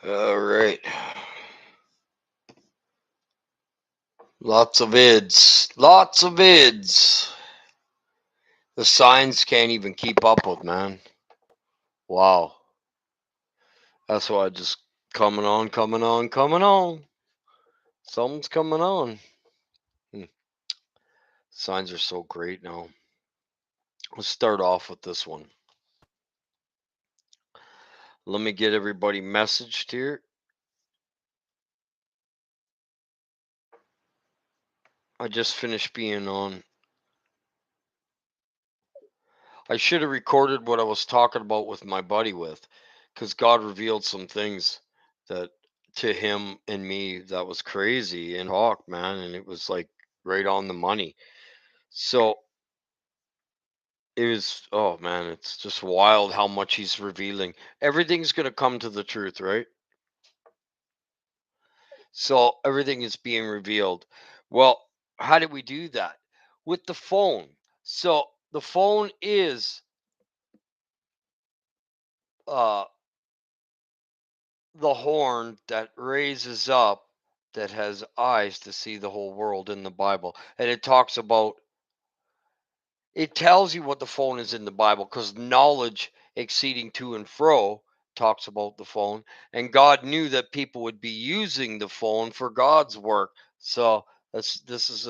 All right. Lots of vids. Lots of vids. The signs can't even keep up with, man. Wow. That's why I just coming on, coming on, coming on. Something's coming on. Hmm. Signs are so great now. Let's start off with this one. Let me get everybody messaged here. I just finished being on. I should have recorded what I was talking about with my buddy because God revealed some things that to him and me that was crazy and talk, man, and it was like right on the money. So it was, oh man, it's just wild how much he's revealing. Everything's gonna come to the truth, right? So everything is being revealed. Well, how did we do that? With the phone. So the phone is uh the horn that raises up that has eyes to see the whole world in the Bible. And it talks about, it tells you what the phone is in the Bible because knowledge exceeding to and fro talks about the phone. And God knew that people would be using the phone for God's work. So this is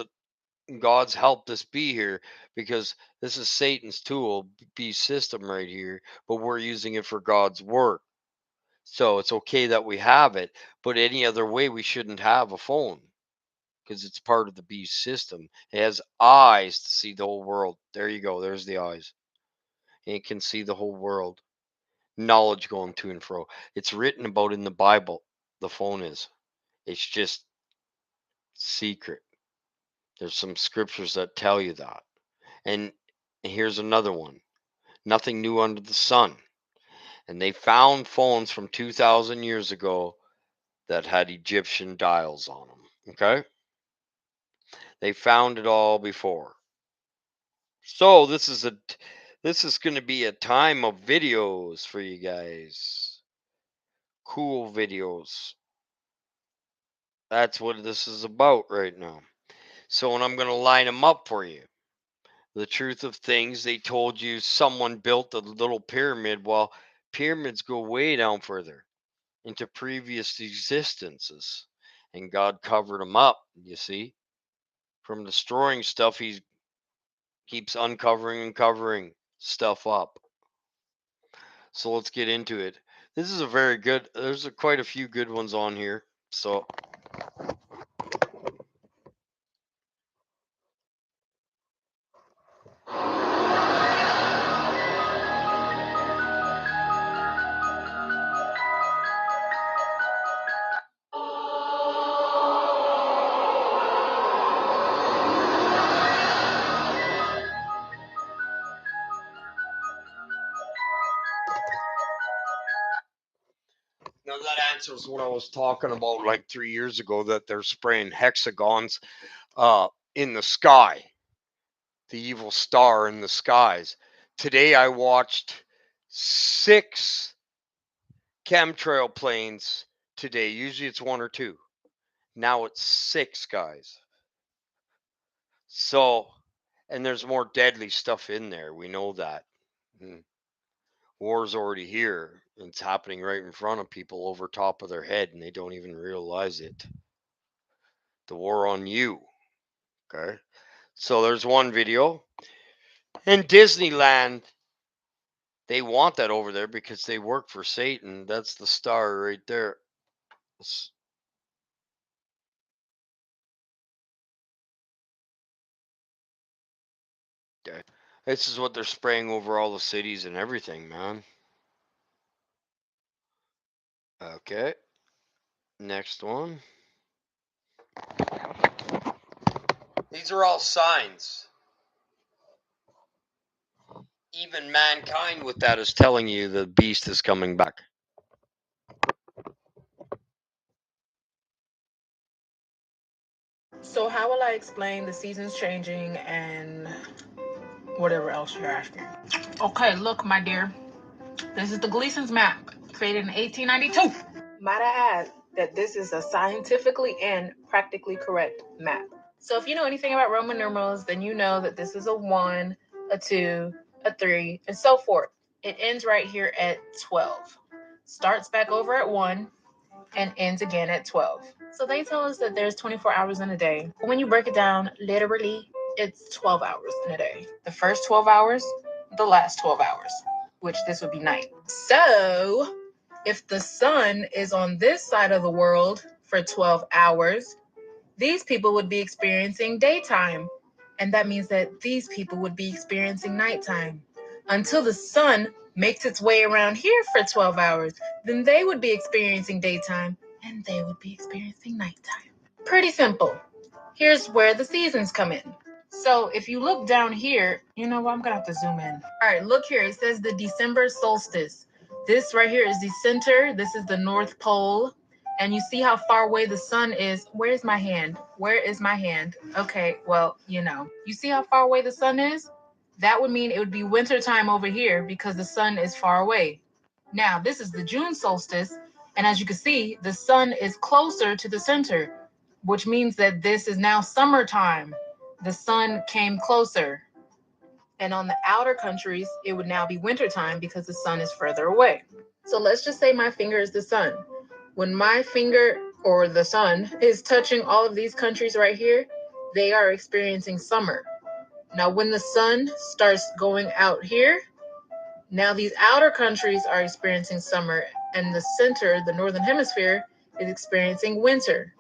God's helped us be here because this is Satan's tool, beast system right here, but we're using it for God's work. So it's okay that we have it, but any other way we shouldn't have a phone because it's part of the beast system. It has eyes to see the whole world. There you go. There's the eyes. And it can see the whole world. Knowledge going to and fro. It's written about in the Bible. The phone is. It's just secret. There's some scriptures that tell you that. And here's another one. Nothing new under the sun. And they found phones from 2,000 years ago that had Egyptian dials on them. Okay? They found it all before. So this is going to be a time of videos for you guys. Cool videos. That's what this is about right now. So and I'm going to line them up for you. The truth of things, they told you someone built a little pyramid. Well, pyramids go way down further into previous existences. And God covered them up, you see. From destroying stuff, he keeps uncovering and covering stuff up. So let's get into it. This is a very good, there's quite a few good ones on here. So now that answers what I was talking about like 3 years ago that they're spraying hexagons in the sky, the evil star in the skies. Today I watched 6 chemtrail planes today. Usually it's 1 or 2. Now it's 6, guys. So, and there's more deadly stuff in there. We know that. Mm. War's already here. It's happening right in front of people over top of their head and they don't even realize it. The war on you. Okay. So there's one video. In Disneyland, they want that over there because they work for Satan. That's the star right there. Okay. This is what they're spraying over all the cities and everything, man. Okay. Next one. These are all signs. Even mankind with that is telling you the beast is coming back. So, how will I explain the seasons changing and whatever else you're asking? Okay, look, my dear. This is the Gleason's map, created in 1892. Might I add that this is a scientifically and practically correct map. So if you know anything about Roman numerals, then you know that this is a 1, a 2, a 3, and so forth. It ends right here at 12. Starts back over at 1 and ends again at 12. So they tell us that there's 24 hours in a day. But when you break it down, literally, it's 12 hours in a day. The first 12 hours, the last 12 hours, which this would be night. So if the sun is on this side of the world for 12 hours, these people would be experiencing daytime. And that means that these people would be experiencing nighttime. Until the sun makes its way around here for 12 hours, then they would be experiencing daytime and they would be experiencing nighttime. Pretty simple. Here's where the seasons come in. So if you look down here, you know what? I'm going to have to zoom in. All right, look here. It says the December solstice. This right here is the center. This is the North Pole. And you see how far away the sun is. Where's my hand? Where is my hand? Okay, well, You see how far away the sun is? That would mean it would be winter time over here because the sun is far away. Now, this is the June solstice. And as you can see, the sun is closer to the center, which means that this is now summertime. The sun came closer. And on the outer countries, it would now be wintertime because the sun is further away. So let's just say my finger is the sun. When my finger or the sun is touching all of these countries right here, they are experiencing summer. Now, when the sun starts going out here, now these outer countries are experiencing summer, and the center, the northern hemisphere, is experiencing winter.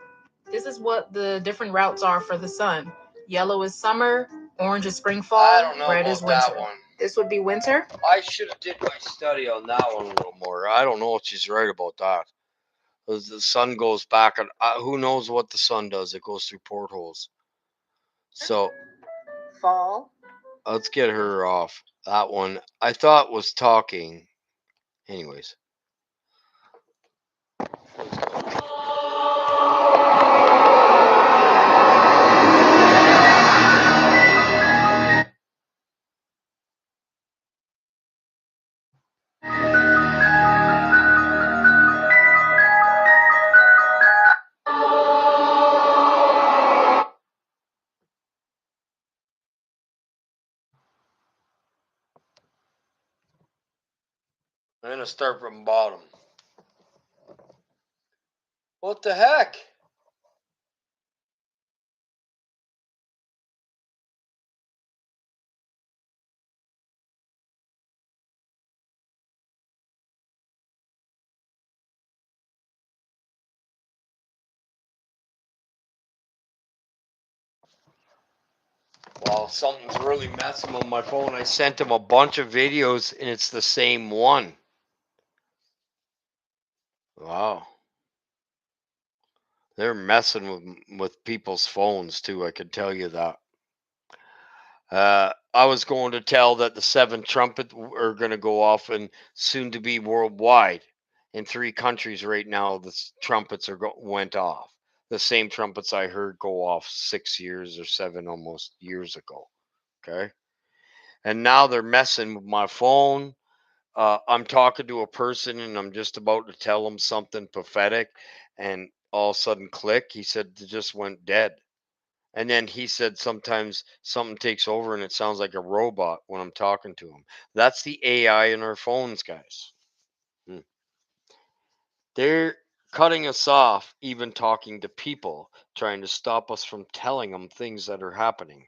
This is what the different routes are for the sun. Yellow is summer, orange is spring, fall, red is winter. That one. This would be winter. I should have did my study on that one a little more. I don't know if she's right about that. The sun goes back, and who knows what the sun does? It goes through portholes. So fall. Let's get her off. That one I thought was talking. Anyways. I'm gonna start from bottom. What the heck? Well, something's really messing with my phone. I sent him a bunch of videos and it's the same one. Wow. They're messing with people's phones too, I can tell you that. I was going to tell that the 7 trumpet are going to go off and soon to be worldwide. In 3 countries right now, the trumpets went off. The same trumpets I heard go off 6 years or 7 almost years ago. Okay. And now they're messing with my phone. I'm talking to a person and I'm just about to tell him something prophetic, and all of a sudden, click. He said it just went dead. And then he said sometimes something takes over and it sounds like a robot when I'm talking to him. That's the AI in our phones, guys. They're cutting us off, even talking to people, trying to stop us from telling them things that are happening.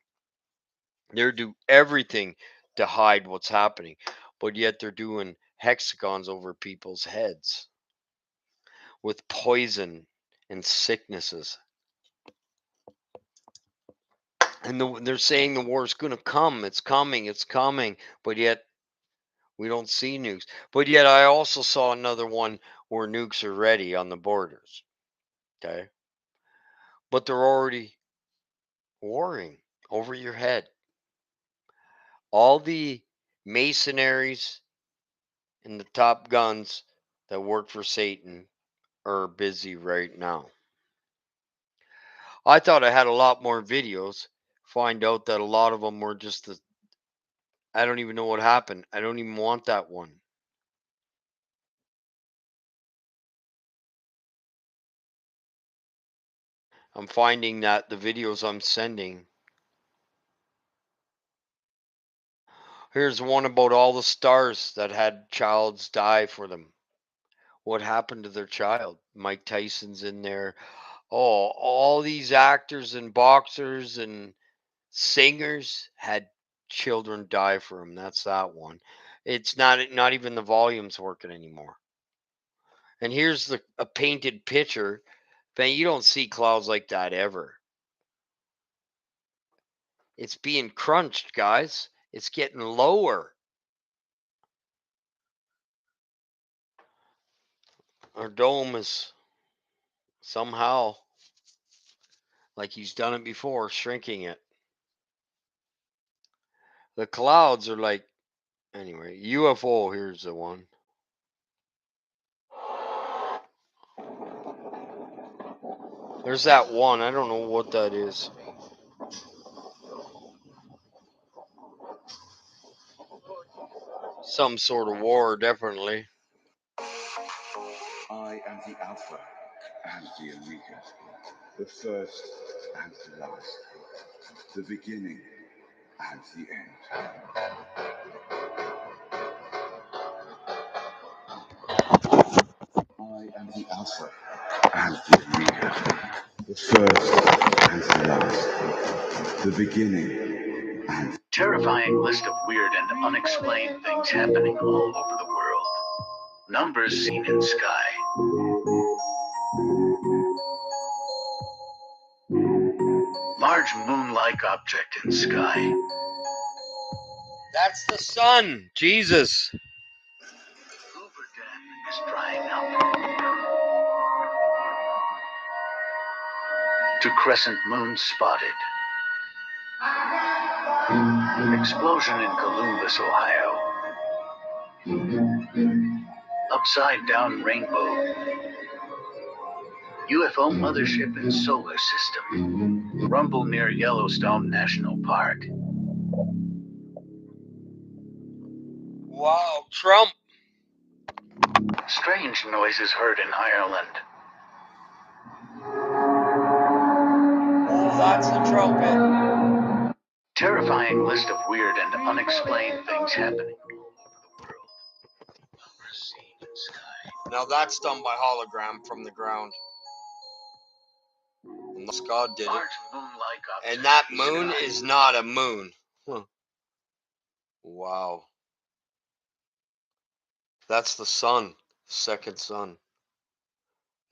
They're do everything to hide what's happening, but yet they're doing hexagons over people's heads with poison and sicknesses. And they're saying the war is going to come. It's coming. It's coming. But yet we don't see nukes. But yet I also saw another one where nukes are ready on the borders. Okay. But they're already warring over your head. All the mercenaries and the top guns that work for Satan are busy right now. I thought I had a lot more videos. Find out that a lot of them were just I don't even know what happened. I don't even want that one. I'm finding that the videos I'm sending. Here's one about all the stars that had childs die for them. What happened to their child? Mike Tyson's in there. Oh, all these actors and boxers and singers had children die for them. That's that one. It's not even the volume's working anymore. And here's a painted picture. Man, you don't see clouds like that ever. It's being crunched, guys. It's getting lower. Our dome is somehow, like he's done it before, shrinking it. The clouds are like, anyway, UFO, here's the one. There's that one. I don't know what that is. Some sort of war, definitely. I am the Alpha and the Omega, the first and the last, the beginning and the end. I am the Alpha and the Omega, the first and the last, the beginning and terrifying list of weird and unexplained things happening all over the world. Numbers seen in sky. Large moon-like object in sky. That's the sun. Jesus. Hoover Dam is drying up. Two crescent moons spotted. Explosion in Columbus, Ohio. Upside down rainbow. UFO mothership in solar system. Rumble near Yellowstone National Park. Wow, Trump. Strange noises heard in Ireland. Oh, that's the trumpet. Terrifying list of weird and unexplained things happening all over the world. Numbers seen in sky. Now that's done by hologram from the ground. Unless God did it. Large moon-like object And that in moon sky. is not a moon. Huh. Wow. That's the sun, the second sun.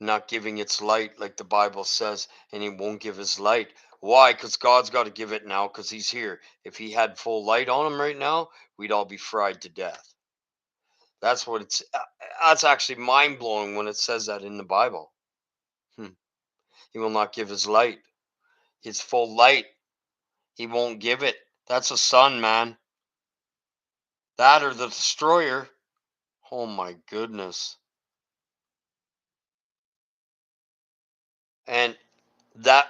Not giving its light like the Bible says, and he won't give his light. Why? Because God's got to give it now because he's here. If he had full light on him right now, we'd all be fried to death. That's what it's. That's actually mind blowing when it says that in the Bible. He will not give his light, his full light. He won't give it. That's a sun, man. That or the destroyer. Oh my goodness. And that.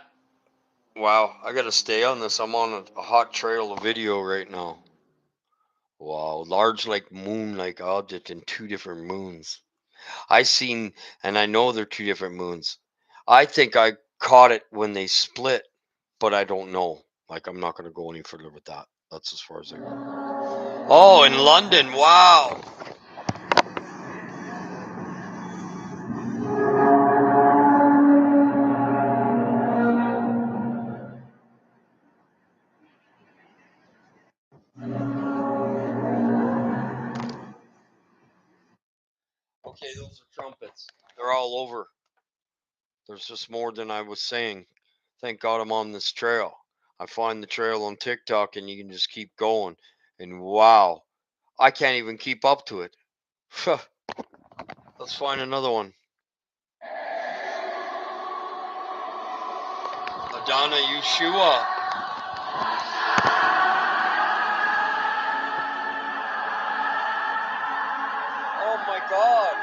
Wow, I gotta stay on this. I'm on a hot trail of video right now. Wow, large like moon like object in two different moons. I seen, and I know they're two different moons. I think I caught it when they split, but I don't know. Like, I'm not gonna go any further with that. That's as far as I go. Oh, in London, wow. Okay, those are trumpets. They're all over. There's just more than I was saying. Thank God I'm on this trail. I find the trail on TikTok and you can just keep going. And wow, I can't even keep up to it. Let's find another one. Adana Yeshua. Oh my God.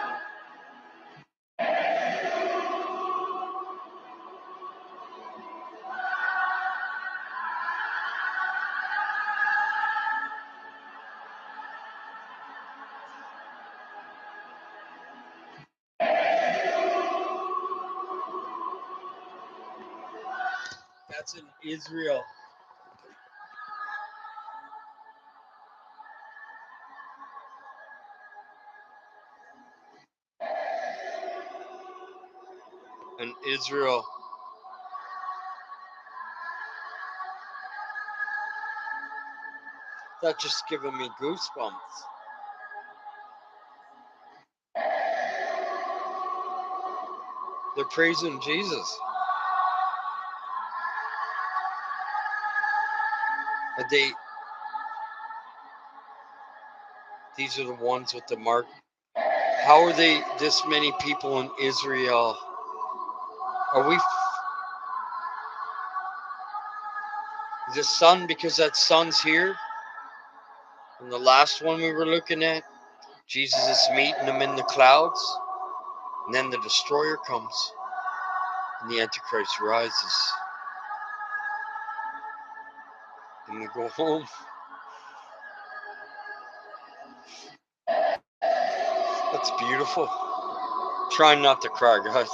That's in Israel. In Israel. That's just giving me goosebumps. They're praising Jesus. And these are the ones with the mark. How are they this many people in Israel? Are we the sun, because that sun's here? And the last one we were looking at, Jesus is meeting them in the clouds. And then the destroyer comes. And the Antichrist rises. And we go home. That's beautiful. Trying not to cry, guys.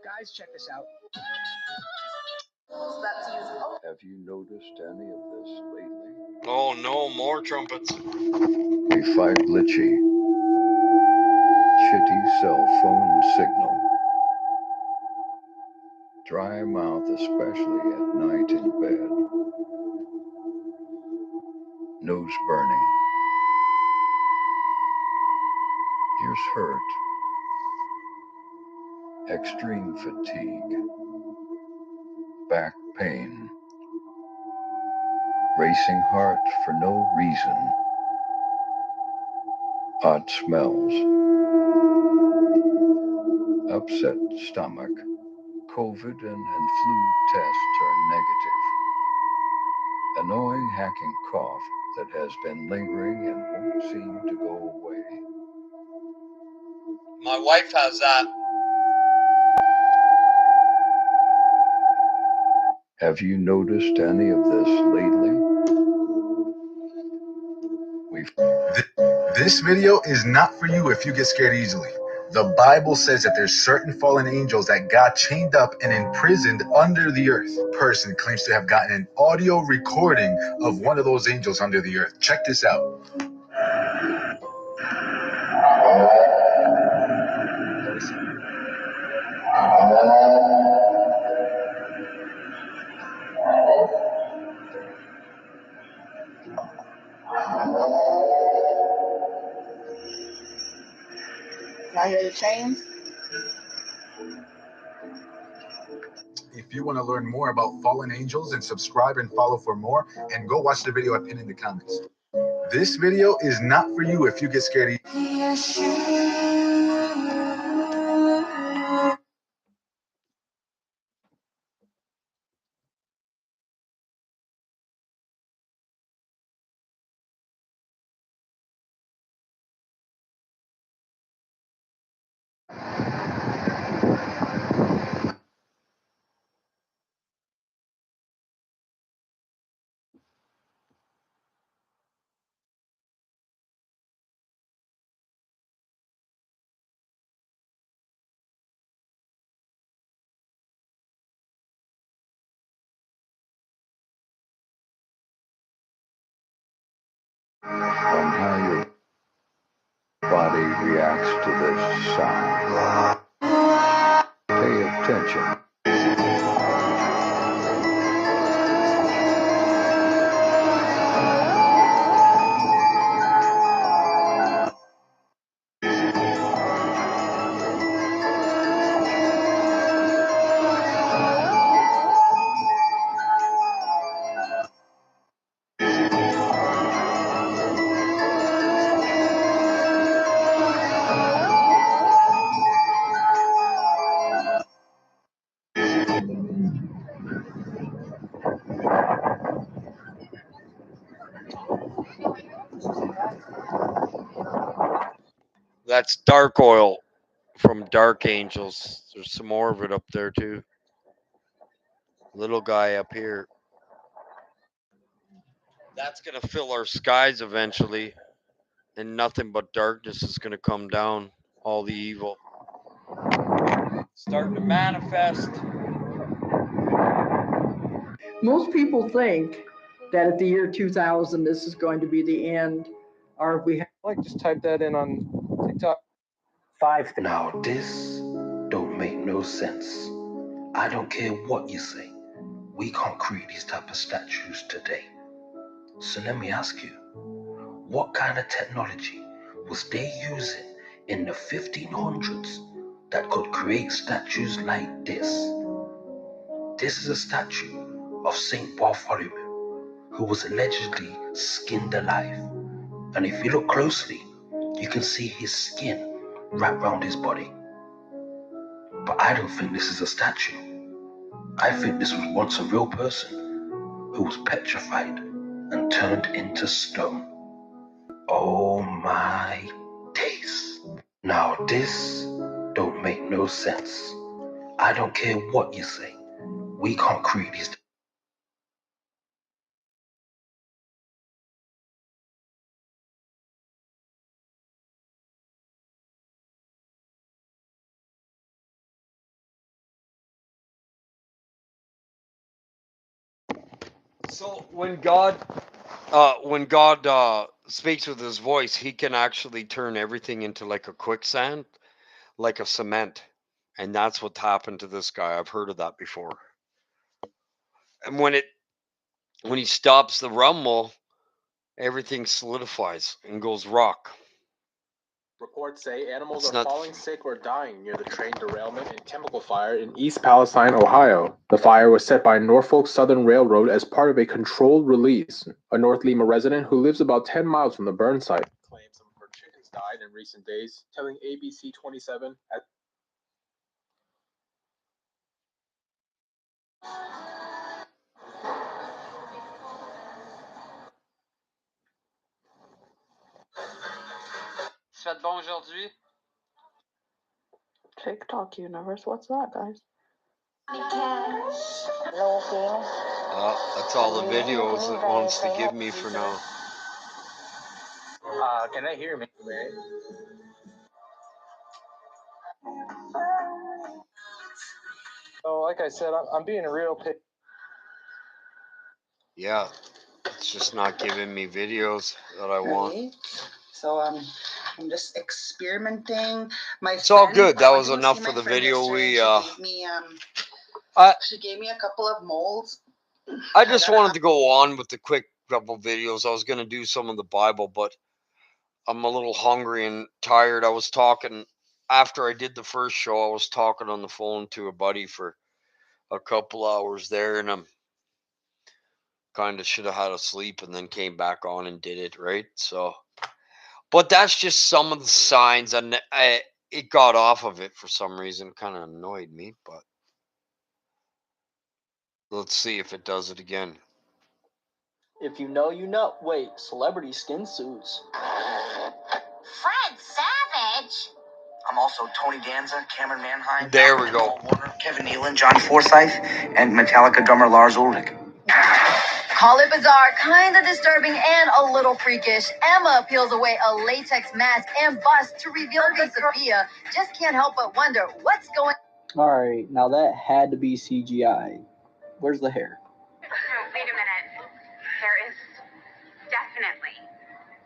Guys, check this out. Have you noticed any of this lately? Oh no, more trumpets. We fight glitchy, shitty cell phone signal. Dry mouth, especially at night in bed. Nose burning. Ears hurt. Extreme fatigue. Back pain. Racing heart for no reason. Odd smells. Upset stomach. COVID and flu tests are negative. Annoying hacking cough that has been lingering and won't seem to go away. My wife has that. Have you noticed any of this lately? This video is not for you if you get scared easily. The Bible says that there's certain fallen angels that got chained up and imprisoned under the earth. Person claims to have gotten an audio recording of one of those angels under the earth. Check this out. Y'all hear the chains? If you want to learn more about fallen angels, and subscribe and follow for more, and go watch the video I pinned in the comments. This video is not for you if you get scared easily. On how your body reacts to this sound. Pay attention. That's dark oil from Dark Angels. There's some more of it up there too. Little guy up here. That's gonna fill our skies eventually, and nothing but darkness is gonna come down. All the evil. starting to manifest. Most people think that at the year 2000, this is going to be the end. Or we have, like, just type that in on TikTok. Now this don't make no sense. I don't care what you say. We can't create these type of statues today. So let me ask you, what kind of technology was they using in the 1500s that could create statues like this? This is a statue of Saint Bartholomew, who was allegedly skinned alive. And if you look closely, you can see his skin wrapped around his body. But I don't think this is a statue. I think this was once a real person who was petrified and turned into stone. Oh my days. Now this don't make no sense. I don't care what you say. We can't create these. So when God speaks with his voice, he can actually turn everything into like a quicksand, like a cement. And that's what happened to this guy. I've heard of that before. And when he stops the rumble, everything solidifies and goes rock. Reports say animals It's are not- falling sick or dying near the train derailment and chemical fire in East Palestine, Ohio. The fire was set by Norfolk Southern Railroad as part of a controlled release. A North Lima resident who lives about 10 miles from the burn site claims some of her chickens died in recent days, telling ABC 27 at Ça fait bon aujourd'hui? TikTok universe, what's that, guys? That's all the videos it wants to give me for now. Can I hear me? So, like I said, I'm being real picky. Yeah, it's just not giving me videos that I want. Right. So I'm just experimenting. It's all good. That was enough for the video. She gave me a couple of molds. I just wanted to go on with the quick couple videos. I was going to do some of the Bible, but I'm a little hungry and tired. I was talking after I did the first show. I was talking on the phone to a buddy for a couple hours there, and I'm kind of should have had a sleep and then came back on and did it, right? So, but that's just some of the signs, and it got off of it for some reason. Kind of annoyed me, but let's see if it does it again. If you know, you know. Wait, celebrity skin suits. Fred Savage? I'm also Tony Danza, Cameron Manheim. There we go. Warner, Kevin Nealon, John Forsythe, and Metallica drummer Lars Ulrich. Call it bizarre, kind of disturbing, and a little freakish. Emma peels away a latex mask and bust to reveal that Sophia just can't help but wonder what's going on. Alright, now that had to be CGI. Where's the hair? Wait a minute. There is definitely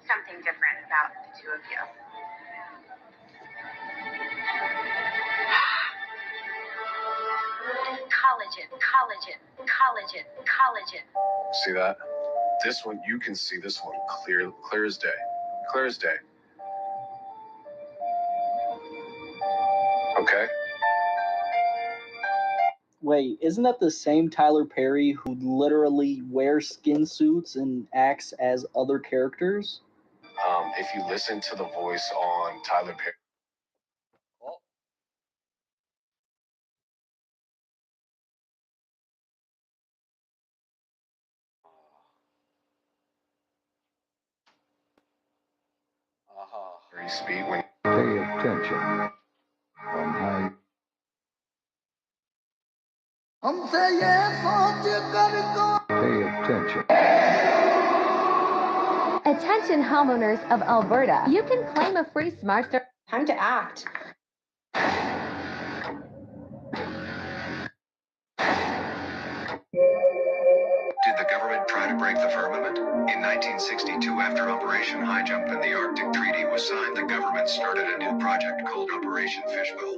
something different about the two of you. Collagen. See that? This one, you can see this one clear as day. Clear as day. Okay? Wait, isn't that the same Tyler Perry who literally wears skin suits and acts as other characters? If you listen to the voice on Tyler Perry. Speed when pay attention on how I'm saying, pay attention. Attention homeowners of Alberta. You can claim a free smart start. Time to act. government try to break the firmament? In 1962, after Operation High Jump and the Arctic Treaty was signed, the government started a new project called Operation Fishbowl.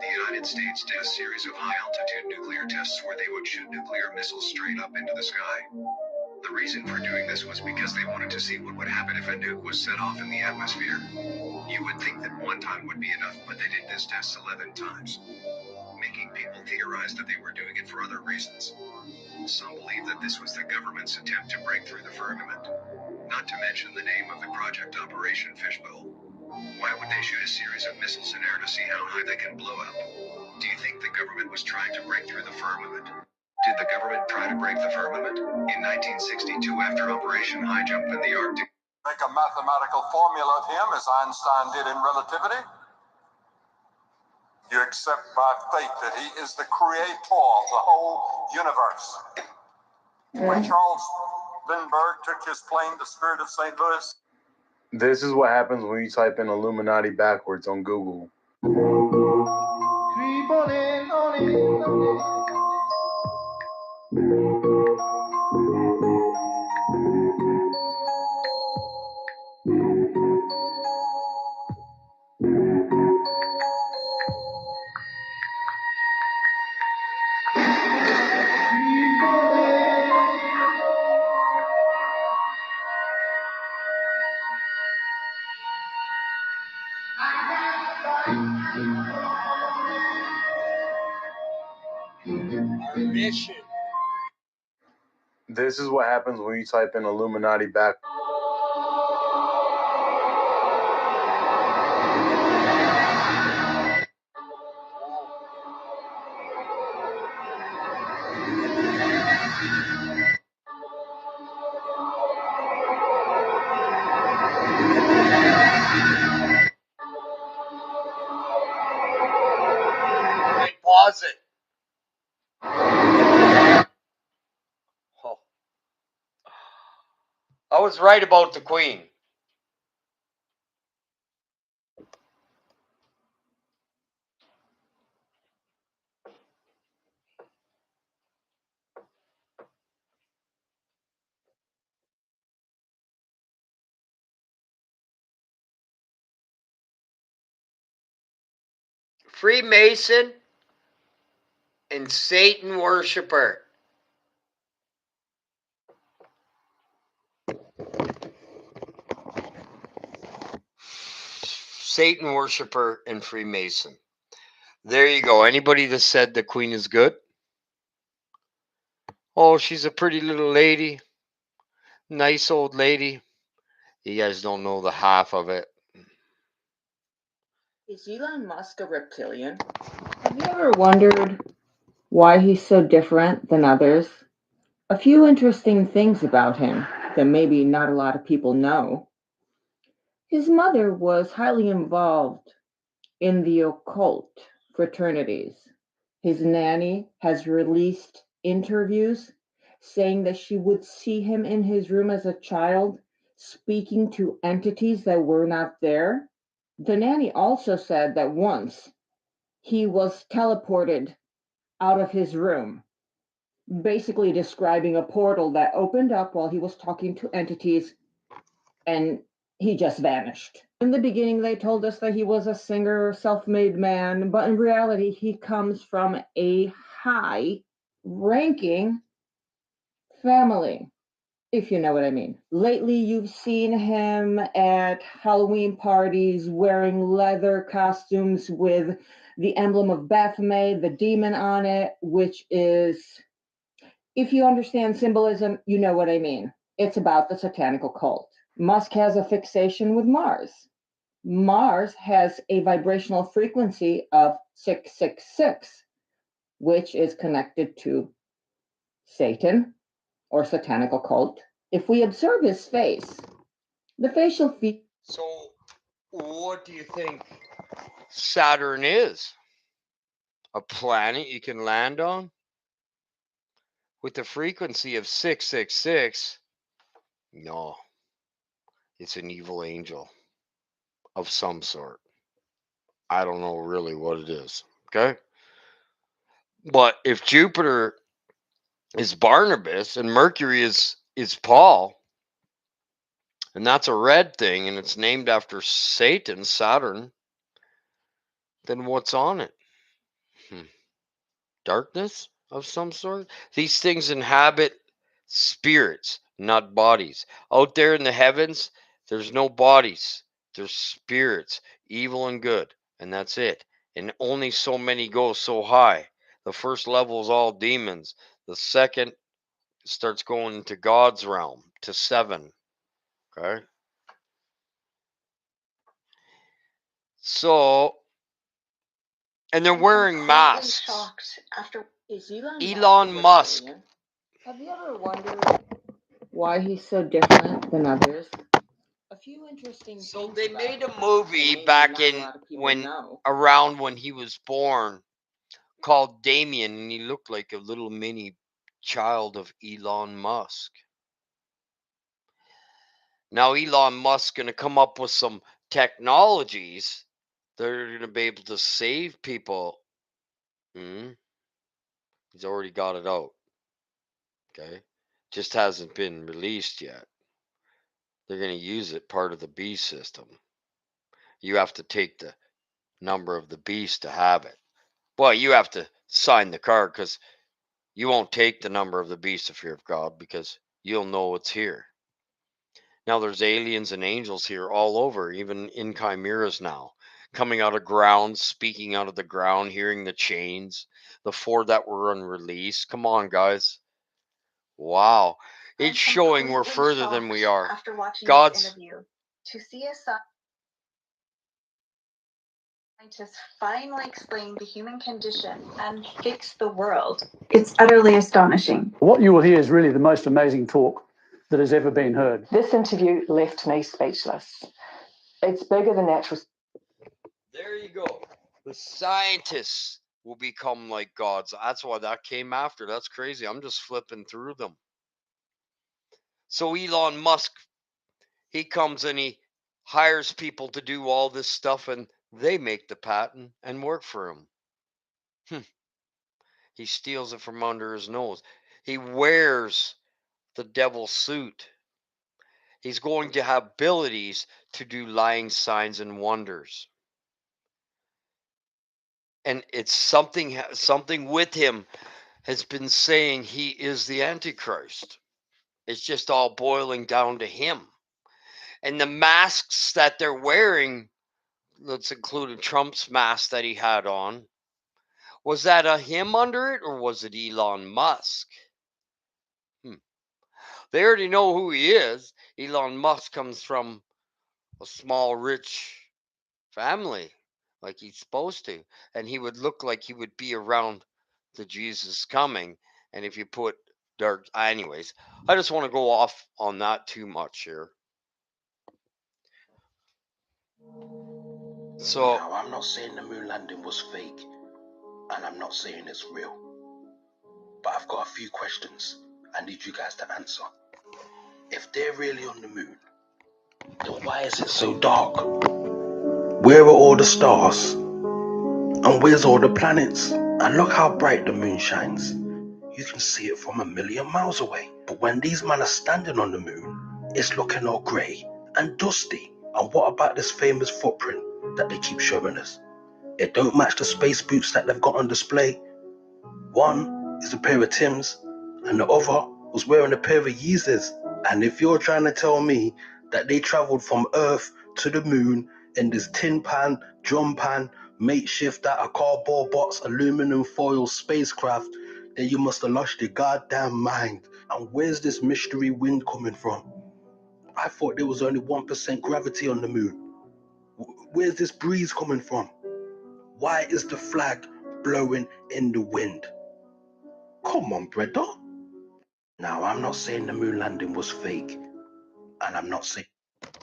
The United States did a series of high-altitude nuclear tests where they would shoot nuclear missiles straight up into the sky. The reason for doing this was because they wanted to see what would happen if a nuke was set off in the atmosphere. You would think that one time would be enough, but they did this test 11 times, making people theorize that they were doing it for other reasons. Some believe that this was the government's attempt to break through the firmament, not to mention the name of the project, Operation Fishbowl. Why would they shoot a series of missiles in air to see how high they can blow up? Do you think the government was trying to break through the firmament? Did the government try to break the firmament? In 1962, after Operation High Jump in the Arctic... Make a mathematical formula of him as Einstein did in relativity? You accept by faith that he is the creator of the whole universe. When Charles Lindbergh took his plane to Spirit of St. Louis. This is what happens when you type in Illuminati backwards on Google. Keep on in, on in, on in. Mission. This is what happens when you type in Illuminati backwards. Pause it. Oh. I was right about the Queen. Freemason and Satan worshiper. Satan worshiper and Freemason. There you go. Anybody that said the Queen is good? Oh, she's a pretty little lady. Nice old lady. You guys don't know the half of it. Is Elon Musk a reptilian? Have you ever wondered why he's so different than others? A few interesting things about him that maybe not a lot of people know. His mother was highly involved in the occult fraternities. His nanny has released interviews saying that she would see him in his room as a child speaking to entities that were not there. The nanny also said that once he was teleported out of his room, basically describing a portal that opened up while he was talking to entities and he just vanished. In the beginning, they told us that he was a singer, self-made man, but in reality, he comes from a high-ranking family, if you know what I mean. Lately, you've seen him at Halloween parties wearing leather costumes with the emblem of Baphomet, the demon on it, which is, if you understand symbolism, you know what I mean. It's about the satanic occult. Musk has a fixation with Mars. Mars has a vibrational frequency of 666, which is connected to Satan or satanic occult. If we observe his face, the facial features. So, what do you think Saturn is? A planet you can land on? With the frequency of 666? No. It's an evil angel of some sort. I don't know really what it is. Okay? But if Jupiter is Barnabas, and Mercury is Paul. And that's a red thing, and it's named after Satan, Saturn. Then what's on it? Darkness of some sort? These things inhabit spirits, not bodies. Out there in the heavens, there's no bodies. There's spirits, evil and good, and that's it. And only so many go so high. The first level is all demons. The second starts going into God's realm to 7. Okay? So, and they're wearing masks. Shocked after is Elon Musk. Have you ever wondered why he's so different than others? A few interesting. So they made a movie back in around when he was born called Damien, and he looked like a little mini child of Elon Musk. Now Elon Musk's going to come up with some technologies that are going to be able to save people. He's already got it out. Okay. Just hasn't been released yet. They're going to use it part of the beast system. You have to take the number of the beast to have it. Well, you have to sign the card because you won't take the number of the beast of fear of God because you'll know it's here. Now there's aliens and angels here all over, even in chimeras now, coming out of ground, speaking out of the ground, hearing the chains, the 4 that were unreleased. Come on, guys. Wow. It's showing we're further than we are. After watching God's this interview, to see a scientist finally explain the human condition and fix the world. It's utterly astonishing. What you will hear is really the most amazing talk that has ever been heard. This interview left me speechless. It's bigger than natural. There you go. The scientists will become like gods. That's why that came after. That's crazy. I'm just flipping through them. So Elon Musk, he comes and he hires people to do all this stuff, and they make the patent and work for him. He steals it from under his nose. He wears the devil's suit. He's going to have abilities to do lying signs and wonders. And it's something with him has been saying he is the Antichrist. It's just all boiling down to him. And the masks that they're wearing, let's include Trump's mask that he had on, was that a him under it or was it Elon Musk? They already know who he is. Elon Musk comes from a small, rich family, like he's supposed to. And he would look like he would be around the Jesus coming. And if you put dark... Anyways, I just want to go off on that too much here. So... Now, I'm not saying the moon landing was fake. And I'm not saying it's real. But I've got a few questions I need you guys to answer. If they're really on the moon, then why is it so dark? Where are all the stars? And where's all the planets? And look how bright the moon shines. You can see it from 1,000,000 miles away. But when these men are standing on the moon, it's looking all grey and dusty. And what about this famous footprint that they keep showing us? It don't match the space boots that they've got on display. One is a pair of Timbs, and the other was wearing a pair of Yeezys. And if you're trying to tell me that they traveled from Earth to the moon in this tin pan, drum pan, makeshift out of cardboard box, aluminum foil spacecraft, then you must have lost your goddamn mind. And where's this mystery wind coming from? I thought there was only 1% gravity on the moon. Where's this breeze coming from? Why is the flag blowing in the wind? Come on, brother. Now, I'm not saying the moon landing was fake. And I'm not saying...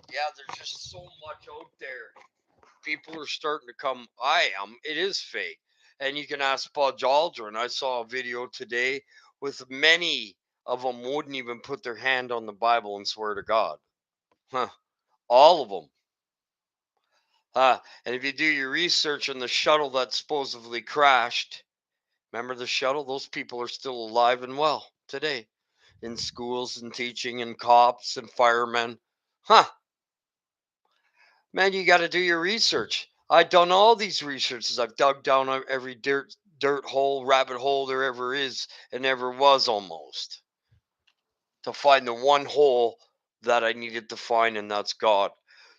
Yeah, there's just so much out there. People are starting to come... I am. It is fake. And you can ask Buzz Aldrin. I saw a video today with many of them wouldn't even put their hand on the Bible and swear to God. All of them. And if you do your research on the shuttle that supposedly crashed, remember the shuttle? Those people are still alive and well. today in schools and teaching and cops and firemen. Huh. Man, you got to do your research. I've done all these researches. I've dug down every dirt hole, rabbit hole there ever is and ever was almost to find the one hole that I needed to find, and that's God.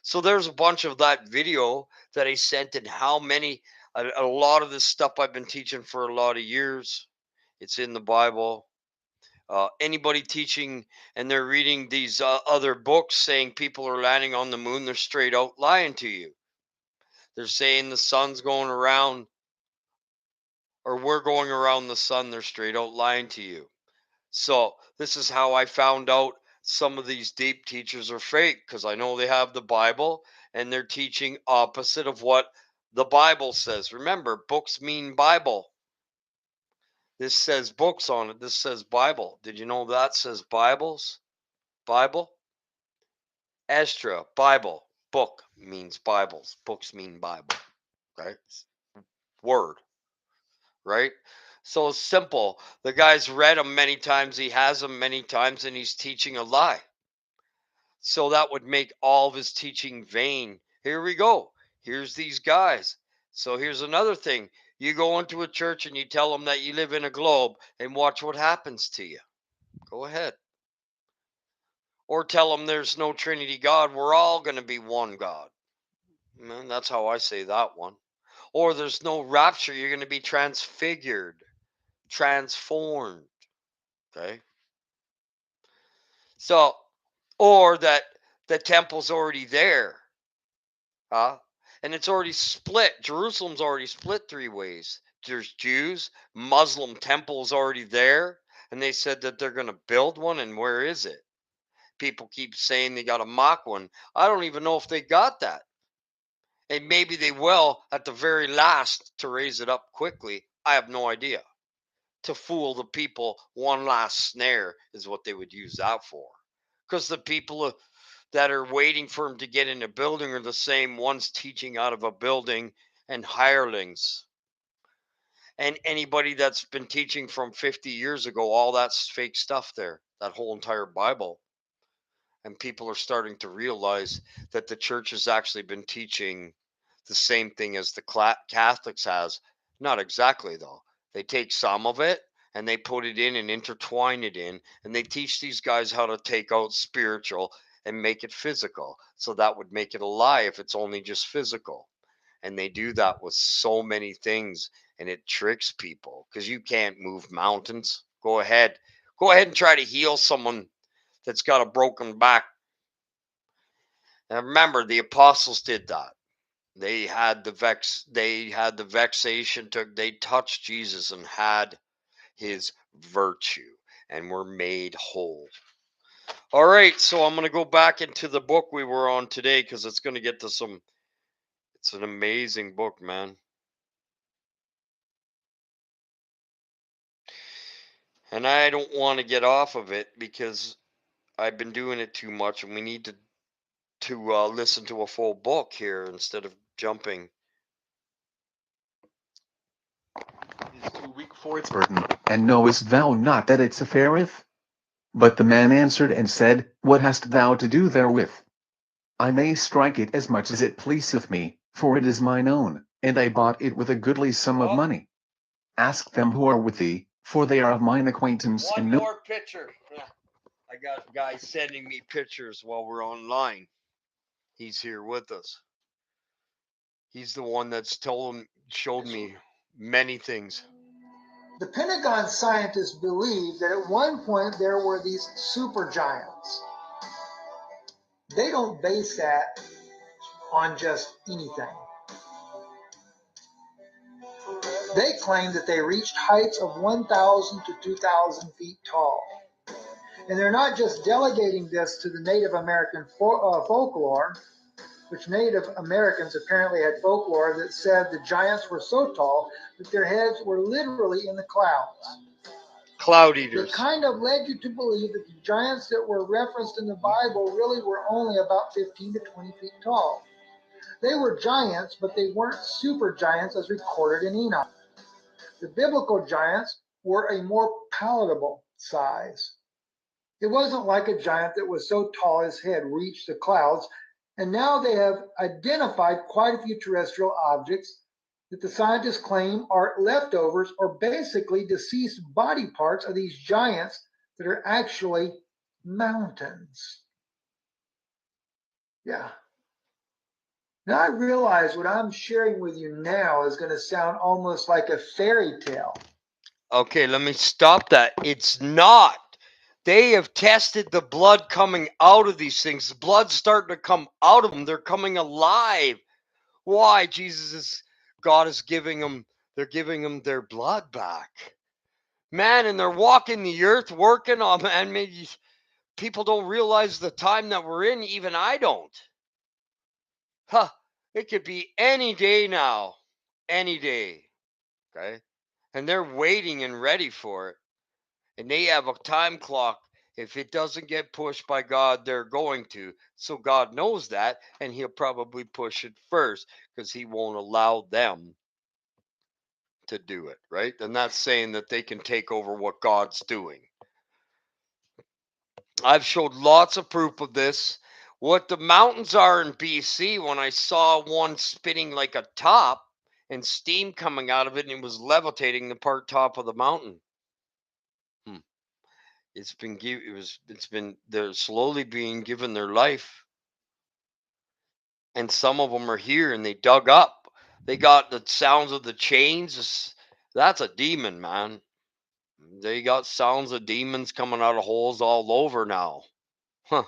So there's a bunch of that video that I sent, and how many, a lot of this stuff I've been teaching for a lot of years. It's in the Bible. Anybody teaching and they're reading these other books saying people are landing on the moon, they're straight out lying to you. They're saying the sun's going around, or we're going around the sun. They're straight out lying to you. So this is how I found out some of these deep teachers are fake, because I know they have the Bible and they're teaching opposite of what the Bible says. Remember, books mean Bible. This says books on it. This says Bible. Did you know that says Bibles? Bible? Esdra, Bible. Book means Bibles. Books mean Bible. Right? Word. Right? So it's simple. The guy's read them many times. He has them many times, and he's teaching a lie. So that would make all of his teaching vain. Here we go. Here's these guys. So here's another thing. You go into a church and you tell them that you live in a globe, and watch what happens to you. Go ahead. Or tell them there's no Trinity God. We're all going to be one God. Man, that's how I say that one. Or there's no rapture. You're going to be transfigured, transformed. Okay. So, or that the temple's already there. And it's already split. Jerusalem's already split 3 ways. There's Jews, Muslim temple's already there, and they said that they're going to build one, and where is it? People keep saying they got a mock one. I don't even know if they got that. And maybe they will at the very last to raise it up quickly. I have no idea. To fool the people, one last snare is what they would use that for. Because the people that are waiting for him to get in a building are the same ones teaching out of a building, and hirelings. And anybody that's been teaching from 50 years ago, all that's fake stuff there, that whole entire Bible. And people are starting to realize that the church has actually been teaching the same thing as the Catholics has. Not exactly, though. They take some of it and they put it in and intertwine it in, and they teach these guys how to take out spiritual and make it physical. So that would make it a lie if it's only just physical. And they do that with so many things, and it tricks people, because you can't move mountains. Go ahead and try to heal someone that's got a broken back. And remember, the apostles did that. They had the vexation. They touched Jesus and had his virtue and were made whole. All right, so I'm going to go back into the book we were on today, because it's going to get to some. It's an amazing book, man. And I don't want to get off of it because I've been doing it too much, and we need to listen to a full book here instead of jumping. Is too weak for its burden, and knowest thou not that it suffereth? But the man answered and said, What hast thou to do therewith? I may strike it as much as it pleaseth me, for it is mine own, and I bought it with a goodly sum of money. Ask them who are with thee, for they are of mine acquaintance. One more picture. Yeah. I got guys sending me pictures while we're online. He's here with us. He's the one that's showed me many things. The Pentagon scientists believe that at one point there were these supergiants. They don't base that on just anything. They claim that they reached heights of 1,000 to 2,000 feet tall. And they're not just delegating this to the Native American folklore, which Native Americans apparently had folklore that said the giants were so tall that their heads were literally in the clouds. Cloud eaters. It kind of led you to believe that the giants that were referenced in the Bible really were only about 15 to 20 feet tall. They were giants, but they weren't super giants as recorded in Enoch. The biblical giants were a more palatable size. It wasn't like a giant that was so tall his head reached the clouds, and now they have identified quite a few terrestrial objects that the scientists claim are leftovers or basically deceased body parts of these giants that are actually mountains. Yeah. Now I realize what I'm sharing with you now is going to sound almost like a fairy tale. Okay, let me stop that. It's not. They have tested the blood coming out of these things. The blood's starting to come out of them. They're coming alive. Why? God is giving them, they're giving them their blood back. Man, and they're walking the earth, working on, man, maybe people don't realize the time that we're in. Even I don't. Huh. It could be any day now. Any day. Okay? And they're waiting and ready for it. And they have a time clock. If it doesn't get pushed by God, they're going to. So God knows that, and he'll probably push it first because he won't allow them to do it, right? And that's saying that they can take over what God's doing. I've showed lots of proof of this. What the mountains are in BC, when I saw one spinning like a top and steam coming out of it, and it was levitating the part top of the mountain. They're slowly being given their life. And some of them are here and they dug up. They got the sounds of the chains. That's a demon, man. They got sounds of demons coming out of holes all over now. Huh.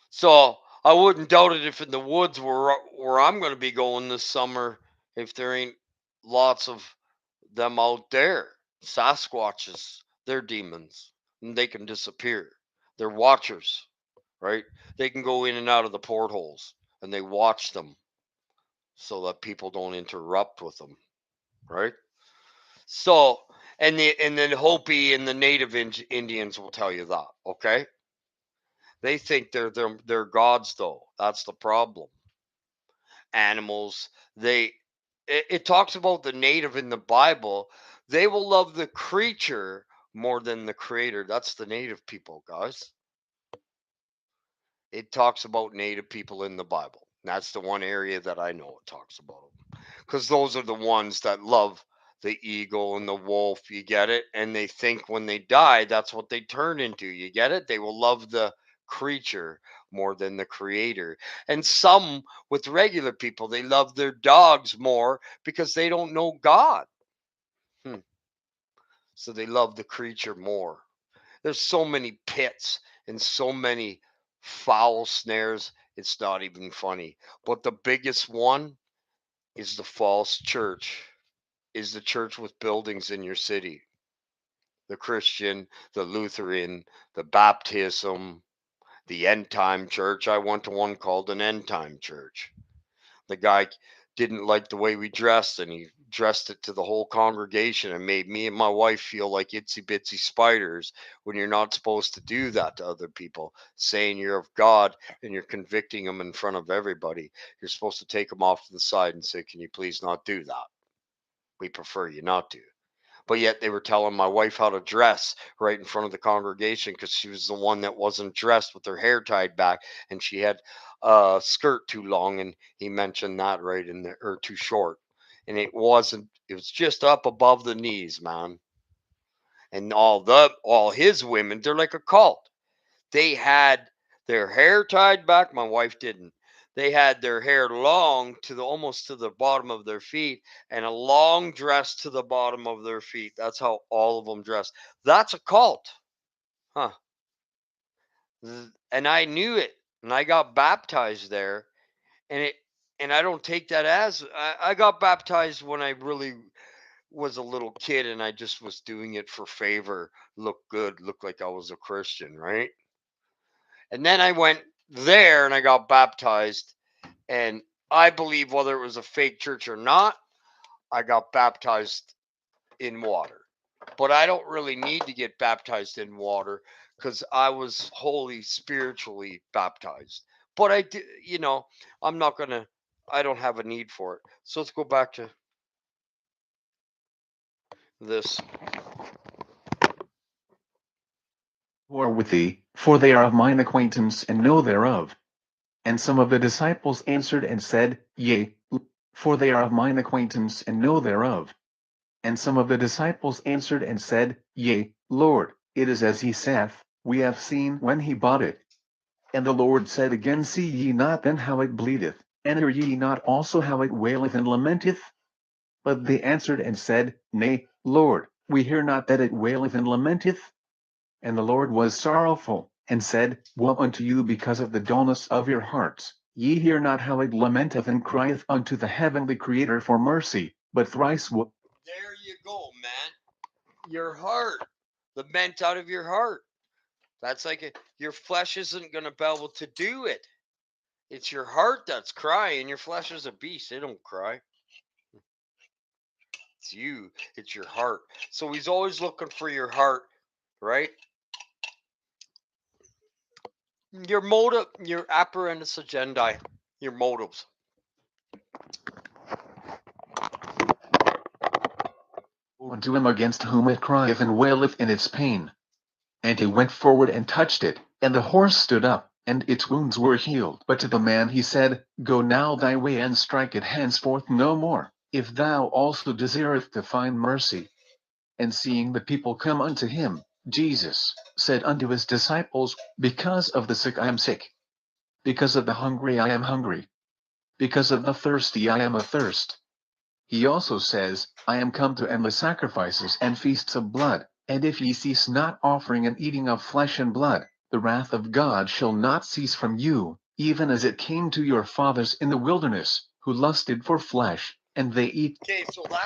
So I wouldn't doubt it if in the woods where I'm going to be going this summer, if there ain't lots of them out there. Sasquatches, they're demons. And they can disappear. They're watchers, right? They can go in and out of the portholes and they watch them so that people don't interrupt with them, right? So, and then Hopi and the native Indians will tell you that, okay? They think they're gods though. That's the problem. Animals, it talks about the native in the Bible. They will love the creature more than the creator. That's the native people, guys. It talks about native people in the Bible. That's the one area that I know it talks about them. Because those are the ones that love the eagle and the wolf. You get it? And they think when they die, that's what they turn into. You get it? They will love the creature more than the creator. And some with regular people, they love their dogs more because they don't know God. So they love the creature more. There's so many pits and so many foul snares. It's not even funny. But the biggest one is the false church, is the church with buildings in your city. The Christian, the Lutheran, the baptism, the end time church. I went to one called an end time church. The guy didn't like the way we dressed, and he dressed it to the whole congregation and made me and my wife feel like itsy bitsy spiders when you're not supposed to do that to other people, saying you're of God and you're convicting them in front of everybody. You're supposed to take them off to the side and say, can you please not do that? We prefer you not to. But yet they were telling my wife how to dress right in front of the congregation because she was the one that wasn't dressed with her hair tied back, and she had a skirt too long, and he mentioned that right in there, or too short. And it wasn't, it was just up above the knees, man. And all his women, they're like a cult. They had their hair tied back. My wife didn't. They had their hair long to almost to the bottom of their feet, and a long dress to the bottom of their feet. That's how all of them dress. That's a cult. Huh. And I knew it. And I got baptized there. And I don't take that as I got baptized when I really was a little kid, and I just was doing it for favor. Look good, look like I was a Christian, right? And then I went there and I got baptized. And I believe whether it was a fake church or not, I got baptized in water. But I don't really need to get baptized in water because I was wholly spiritually baptized. But I did, I don't have a need for it. So let's go back to this. who are with thee, for they are of mine acquaintance and know thereof. And some of the disciples answered and said, Yea, for they are of mine acquaintance and know thereof. And some of the disciples answered and said, Yea, Lord, it is as he saith, we have seen when he bought it. And the Lord said again, See ye not then how it bleedeth, and hear ye not also how it waileth and lamenteth? But they answered and said, Nay, Lord, we hear not that it waileth and lamenteth. And the Lord was sorrowful, and said, Woe unto you because of the dullness of your hearts. Ye hear not how it lamenteth and crieth unto the heavenly Creator for mercy, but thrice woe. There you go, man. Your heart. Lament out of your heart. That's like your flesh isn't going to be able to do it. It's your heart that's crying. Your flesh is a beast. They don't cry. It's you. It's your heart. So he's always looking for your heart, right? Your motive, your apparendus agendae, your motives. Unto him against whom it crieth and waileth in its pain. And he went forward and touched it, and the horse stood up, and its wounds were healed. But to the man he said, Go now thy way and strike it henceforth no more, if thou also desireth to find mercy. And seeing the people come unto him, Jesus said unto his disciples, Because of the sick I am sick. Because of the hungry I am hungry. Because of the thirsty I am athirst. He also says, I am come to end the sacrifices and feasts of blood, and if ye cease not offering and eating of flesh and blood, the wrath of God shall not cease from you, even as it came to your fathers in the wilderness, who lusted for flesh, and they eat. Okay, so that